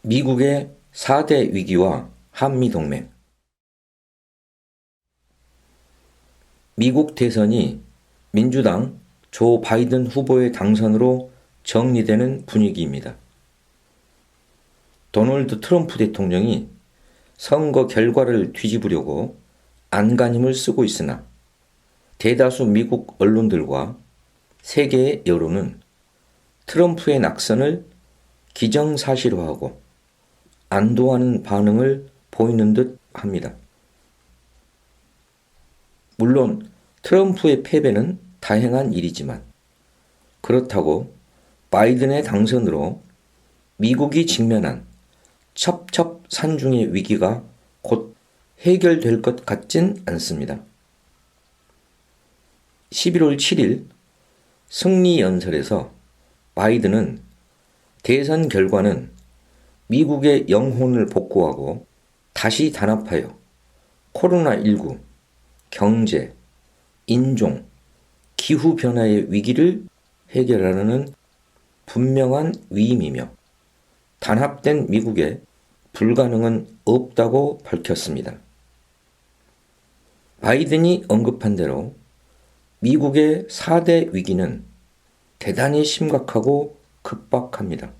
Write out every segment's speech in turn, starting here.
미국의 4대 위기와 한미동맹. 미국 대선이 민주당 조 바이든 후보의 당선으로 정리되는 분위기입니다. 도널드 트럼프 대통령이 선거 결과를 뒤집으려고 안간힘을 쓰고 있으나 대다수 미국 언론들과 세계의 여론은 트럼프의 낙선을 기정사실화하고 안도하는 반응을 보이는 듯 합니다. 물론 트럼프의 패배는 다행한 일이지만 그렇다고 바이든의 당선으로 미국이 직면한 첩첩산중의 위기가 곧 해결될 것 같진 않습니다. 11월 7일 승리연설에서 바이든은 대선 결과는 미국의 영혼을 복구하고 다시 단합하여 코로나19, 경제, 인종, 기후변화의 위기를 해결하려는 분명한 위임이며 단합된 미국에 불가능은 없다고 밝혔습니다. 바이든이 언급한 대로 미국의 4대 위기는 대단히 심각하고 급박합니다.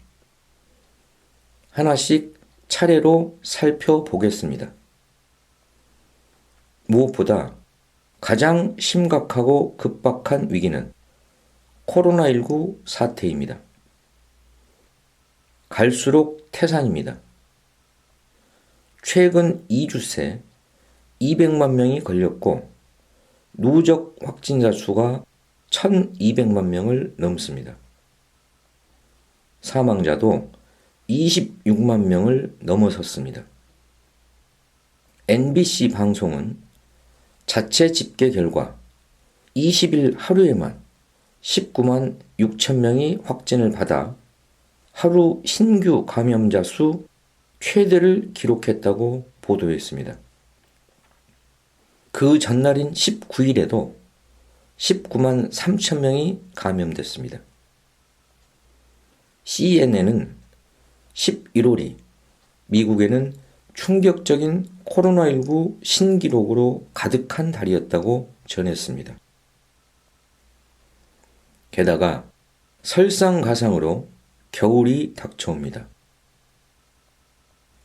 하나씩 차례로 살펴보겠습니다. 무엇보다 가장 심각하고 급박한 위기는 코로나19 사태입니다. 갈수록 태산입니다. 최근 2주 새 200만 명이 걸렸고 누적 확진자 수가 1200만 명을 넘습니다. 사망자도 26만 명을 넘어섰습니다. NBC 방송은 자체 집계 결과 20일 하루에만 19만 6천 명이 확진을 받아 하루 신규 감염자 수 최대를 기록했다고 보도했습니다. 그 전날인 19일에도 19만 3천 명이 감염됐습니다. CNN은 11월이 미국에는 충격적인 코로나19 신기록으로 가득한 달이었다고 전했습니다. 게다가 설상가상으로 겨울이 닥쳐옵니다.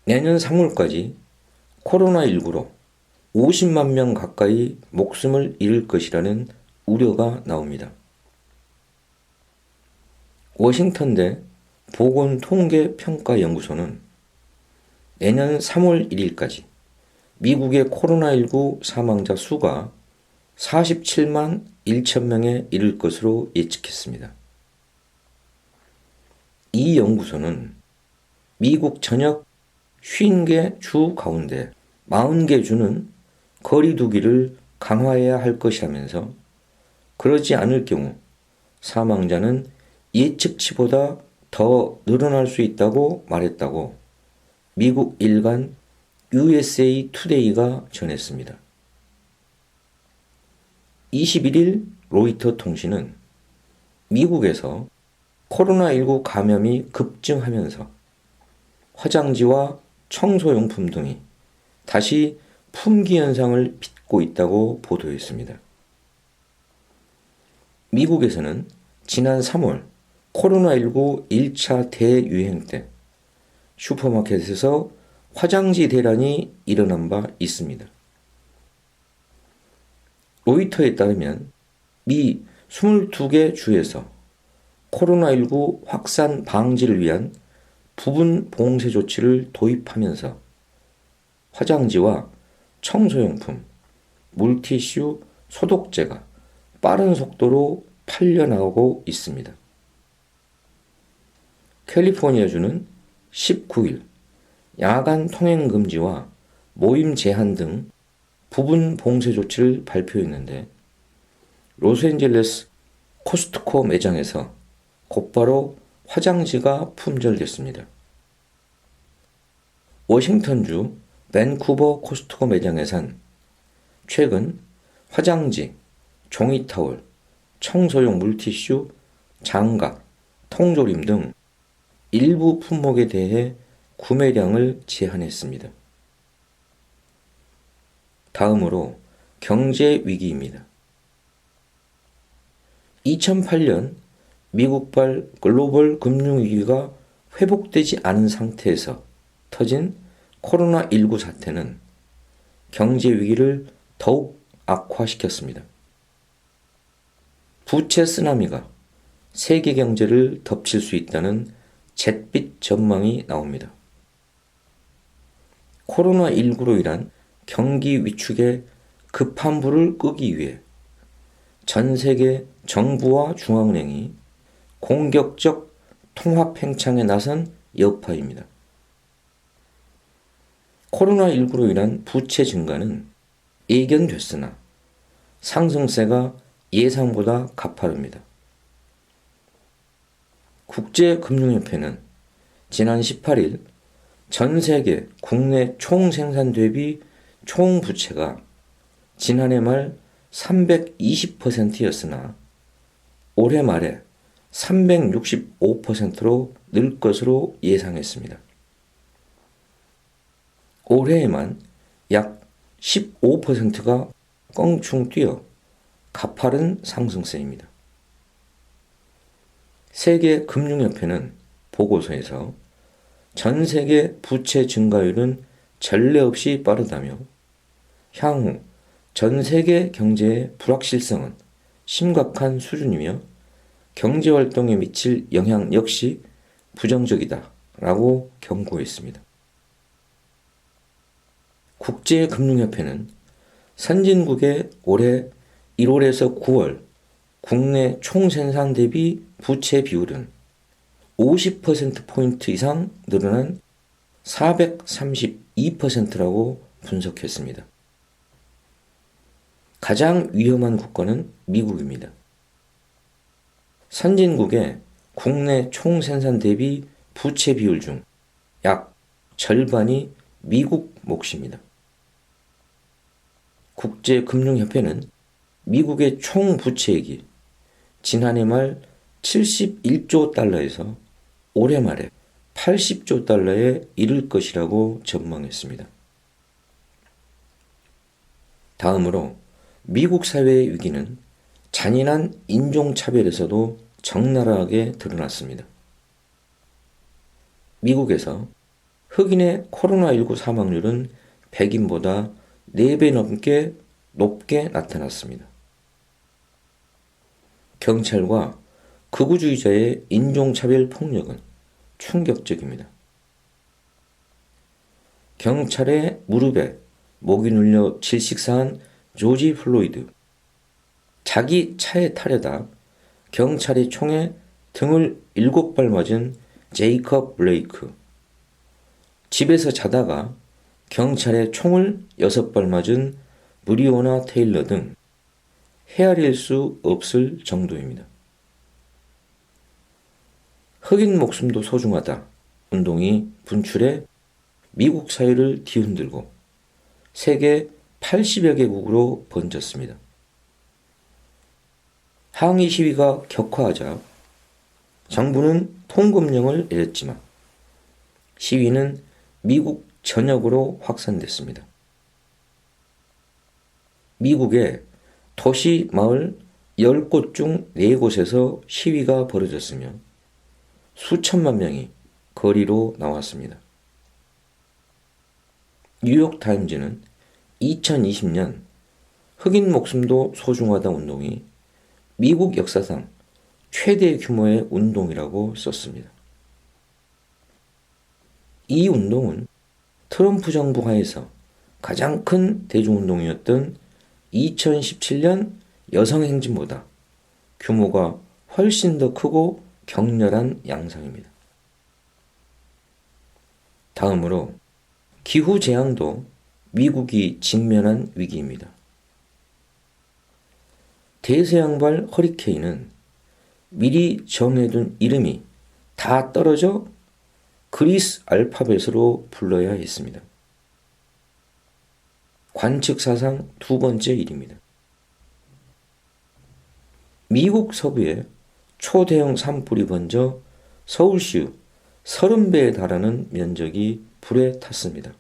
내년 3월까지 코로나19로 50만 명 가까이 목숨을 잃을 것이라는 우려가 나옵니다. 워싱턴대 보건통계평가연구소는 내년 3월 1일까지 미국의 코로나19 사망자 수가 47만 1천 명에 이를 것으로 예측했습니다. 이 연구소는 미국 전역 50개 주 가운데 40개 주는 거리 두기를 강화해야 할 것이라면서 그러지 않을 경우 사망자는 예측치보다 더 늘어날 수 있다고 말했다고 미국 일간 USA 투데이가 전했습니다. 21일 로이터 통신은 미국에서 코로나19 감염이 급증하면서 화장지와 청소용품 등이 다시 품귀 현상을 빚고 있다고 보도했습니다. 미국에서는 지난 3월 코로나19 1차 대유행 때 슈퍼마켓에서 화장지 대란이 일어난 바 있습니다. 로이터에 따르면 미 22개 주에서 코로나19 확산 방지를 위한 부분 봉쇄 조치를 도입하면서 화장지와 청소용품, 물티슈, 소독제가 빠른 속도로 팔려나가고 있습니다. 캘리포니아주는 19일 야간 통행 금지와 모임 제한 등 부분 봉쇄 조치를 발표했는데 로스앤젤레스 코스트코 매장에서 곧바로 화장지가 품절됐습니다. 워싱턴주 밴쿠버 코스트코 매장에선 최근 화장지, 종이타올, 청소용 물티슈, 장갑, 통조림 등 일부 품목에 대해 구매량을 제한했습니다. 다음으로 경제 위기입니다. 2008년 미국발 글로벌 금융위기가 회복되지 않은 상태에서 터진 코로나19 사태는 경제 위기를 더욱 악화시켰습니다. 부채 쓰나미가 세계 경제를 덮칠 수 있다는 잿빛 전망이 나옵니다. 코로나19로 인한 경기 위축에 급한 불을 끄기 위해 전 세계 정부와 중앙은행이 공격적 통화 팽창에 나선 여파입니다. 코로나19로 인한 부채 증가는 예견됐으나 상승세가 예상보다 가파릅니다. 국제금융협회는 지난 18일 전 세계 국내 총생산 대비 총부채가 지난해 말 320%였으나 올해 말에 365%로 늘 것으로 예상했습니다. 올해에만 약 15%가 껑충 뛰어 가파른 상승세입니다. 세계금융협회는 보고서에서 전 세계 부채 증가율은 전례 없이 빠르다며 향후 전 세계 경제의 불확실성은 심각한 수준이며 경제활동에 미칠 영향 역시 부정적이다 라고 경고했습니다. 국제금융협회는 선진국의 올해 1월에서 9월 국내 총생산 대비 부채 비율은 50%포인트 이상 늘어난 432%라고 분석했습니다. 가장 위험한 국가는 미국입니다. 선진국의 국내 총생산 대비 부채 비율 중 약 절반이 미국 몫입니다. 국제금융협회는 미국의 총 부채액이 지난해 말 71조 달러에서 올해 말에 80조 달러에 이를 것이라고 전망했습니다. 다음으로 미국 사회의 위기는 잔인한 인종차별에서도 적나라하게 드러났습니다. 미국에서 흑인의 코로나19 사망률은 백인보다 4배 넘게 높게 나타났습니다. 경찰과 극우주의자의 인종차별 폭력은 충격적입니다. 경찰의 무릎에 목이 눌려 질식사한 조지 플로이드, 자기 차에 타려다 경찰의 총에 등을 7발 맞은 제이컵 블레이크, 집에서 자다가 경찰의 총을 6발 맞은 브리오나 테일러 등 헤아릴 수 없을 정도입니다. 흑인 목숨도 소중하다 운동이 분출해 미국 사회를 뒤흔들고 세계 80여 개국으로 번졌습니다. 항의 시위가 격화하자 정부는 통금령을 내렸지만 시위는 미국 전역으로 확산됐습니다. 미국의 도시, 마을 10곳 중 4곳에서 시위가 벌어졌으며 수천만 명이 거리로 나왔습니다. 뉴욕타임즈는 2020년 흑인 목숨도 소중하다 운동이 미국 역사상 최대 규모의 운동이라고 썼습니다. 이 운동은 트럼프 정부 하에서 가장 큰 대중운동이었던 2017년 여성행진보다 규모가 훨씬 더 크고 격렬한 양상입니다. 다음으로 기후재앙도 미국이 직면한 위기입니다. 대서양발 허리케인은 미리 정해둔 이름이 다 떨어져 그리스 알파벳으로 불러야 했습니다. 관측 사상 2번째 일입니다. 미국 서부에 초대형 산불이 번져 서울시 30배에 달하는 면적이 불에 탔습니다.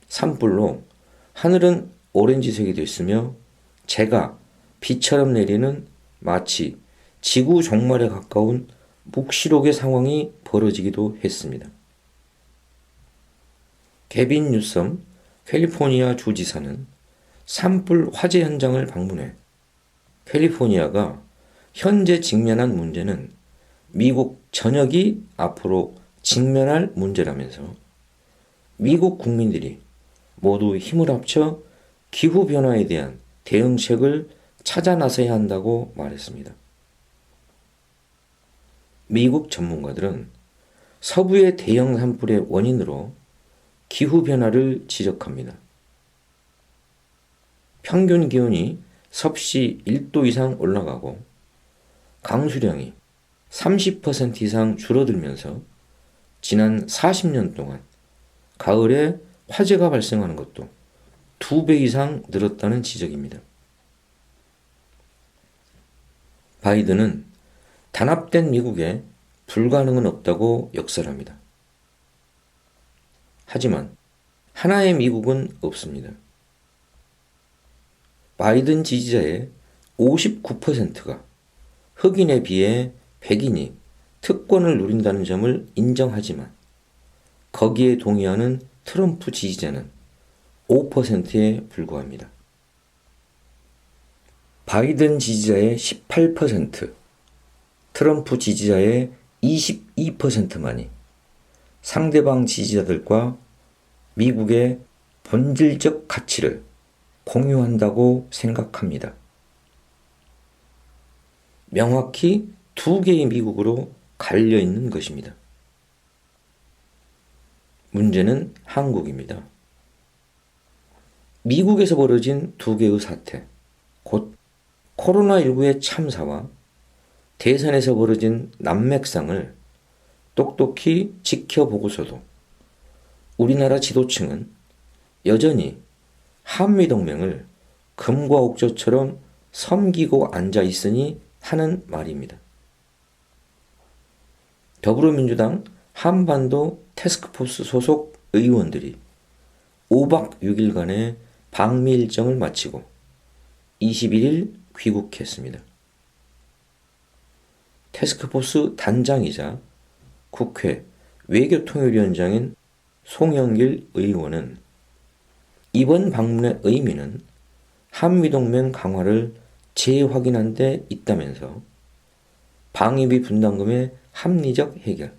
산불로 하늘은 오렌지색이 됐으며 재가 비처럼 내리는 마치 지구 종말에 가까운 묵시록의 상황이 벌어지기도 했습니다. 개빈 뉴섬 캘리포니아 주지사는 산불 화재 현장을 방문해 캘리포니아가 현재 직면한 문제는 미국 전역이 앞으로 직면할 문제라면서 미국 국민들이 모두 힘을 합쳐 기후변화에 대한 대응책을 찾아 나서야 한다고 말했습니다. 미국 전문가들은 서부의 대형 산불의 원인으로 기후변화를 지적합니다. 평균 기온이 섭씨 1도 이상 올라가고 강수량이 30% 이상 줄어들면서 지난 40년 동안 가을에 화재가 발생하는 것도 2배 이상 늘었다는 지적입니다. 바이든은 단합된 미국에 불가능은 없다고 역설합니다. 하지만 하나의 미국은 없습니다. 바이든 지지자의 59%가 흑인에 비해 백인이 특권을 누린다는 점을 인정하지만 거기에 동의하는 트럼프 지지자는 5%에 불과합니다. 바이든 지지자의 18%, 트럼프 지지자의 22%만이 상대방 지지자들과 미국의 본질적 가치를 공유한다고 생각합니다. 명확히 두 개의 미국으로 갈려 있는 것입니다. 문제는 한국입니다. 미국에서 벌어진 두 개의 사태, 곧 코로나19의 참사와 대선에서 벌어진 난맥상을 똑똑히 지켜보고서도 우리나라 지도층은 여전히 한미동맹을 금과 옥조처럼 섬기고 앉아 있으니 하는 말입니다. 더불어민주당 한반도 태스크포스 소속 의원들이 5박 6일간의 방미 일정을 마치고 21일 귀국했습니다. 태스크포스 단장이자 국회 외교통일위원장인 송영길 의원은 이번 방문의 의미는 한미동맹 강화를 재확인한 데 있다면서 방위비 분담금의 합리적 해결,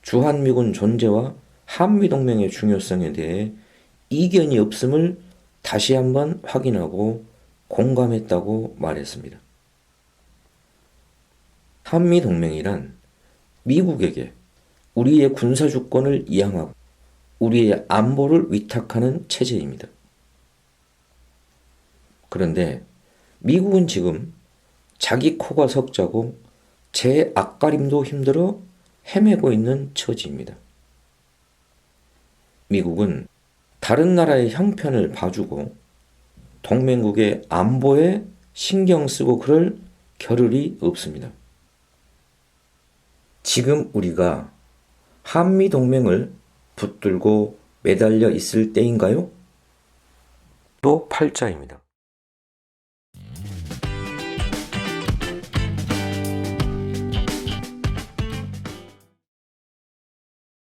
주한미군 존재와 한미동맹의 중요성에 대해 이견이 없음을 다시 한번 확인하고 공감했다고 말했습니다. 한미동맹이란 미국에게 우리의 군사주권을 이양하고 우리의 안보를 위탁하는 체제입니다. 그런데 미국은 지금 자기 코가 석자고 제 앞가림도 힘들어 헤매고 있는 처지입니다. 미국은 다른 나라의 형편을 봐주고 동맹국의 안보에 신경 쓰고 그럴 겨를이 없습니다. 지금 우리가 한미동맹을 붙들고 매달려 있을 때인가요? 또 8자입니다.